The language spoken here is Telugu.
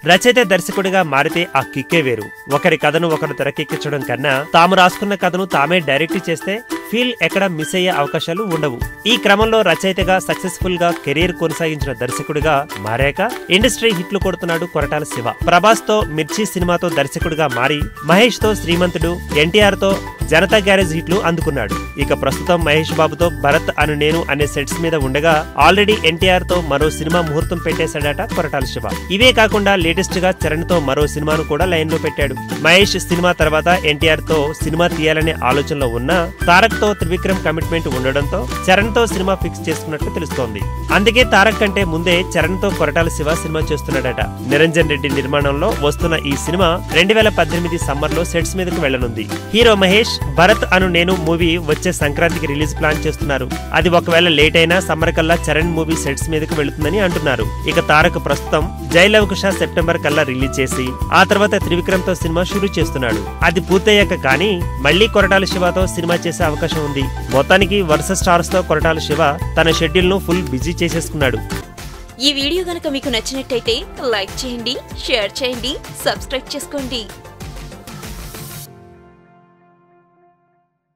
రచయిత దర్శకుడిగా మారితే ఆ కిక్కే వేరు. ఒకరి కథను ఒకరు తెరకెక్కించడం కన్నా తాము రాసుకున్న కథను తామే డైరెక్ట్ చేస్తే ఫీల్ ఎక్కడ మిస్ అయ్యే అవకాశాలు ఉండవు. ఈ క్రమంలో రచయితగా సక్సెస్ఫుల్ గా కెరీర్ కొనసాగించిన దర్శకుడిగా మారాక ఇండస్ట్రీ హిట్లు కొడుతున్నాడు కొరటాల శివ. ప్రభాస్ తో మిర్చి సినిమాతో దర్శకుడిగా మారి మహేష్ తో శ్రీమంతుడు, ఎన్టీఆర్ తో జనతా గ్యారేజ్ హిట్లు అందుకున్నాడు. ఇక ప్రస్తుతం మహేష్ బాబుతో భరత్ అను నేను అనే సెట్స్ మీద ఉండగా ఆల్రెడీ ఎన్టీఆర్ తో మరో సినిమా ముహూర్తం పెట్టేశాడట కొరటాల శివ. ఇవే కాకుండా లేటెస్ట్ గా చరణ్ తో మరో సినిమాను కూడా లైన్ లో పెట్టాడు. మహేష్ సినిమా తర్వాత ఎన్టీఆర్ తో సినిమా తీయాలనే ఆలోచనలో ఉన్నా తారక్ తో త్రివిక్రమ్ కమిట్మెంట్ ఉండడంతో చరణ్ తో సినిమా ఫిక్స్ చేసుకున్నట్లు తెలుస్తోంది. అందుకే తారక్ కంటే ముందే చరణ్ తో కొరటాల శివ సినిమా చేస్తున్నాడట. నిరంజన్ రెడ్డి నిర్మాణంలో వస్తున్న ఈ సినిమా 2018 సమ్మర్ లో సెట్స్ మీదకు వెళ్లనుంది. హీరో మహేష్ భరత్ అను నేను మూవీ వచ్చే సంక్రాంతికి రిలీజ్ ప్లాన్ చేస్తున్నారు. అది ఒకవేళ లేట్ అయినా సమ్మర్ కల్లా చరణ్ మూవీ సెట్స్ మీదకు వెళుతుందని అంటున్నారు. ఇక తారక్ ప్రస్తుతం జై లవ్ కుశ సెప్టెంబర్ కల్లా రిలీజ్ చేసి ఆ తర్వాత త్రివిక్రమ్ తో సినిమా షురూ చేస్తున్నాడు. అది పూర్తయ్యాక కానీ మళ్లీ కొరటాల శివతో సినిమా చేసే అవకాశం ఉంది. మొత్తానికి వరుస స్టార్స్ తో కొరటాల శివ తన షెడ్యూల్ ను ఫుల్ బిజీ చేసేసుకున్నాడు. ఈ వీడియో గనుక మీకు నచ్చినట్టయితే లైక్ చేయండి, షేర్ చేయండి, సబ్స్క్రైబ్ చేసుకోండి.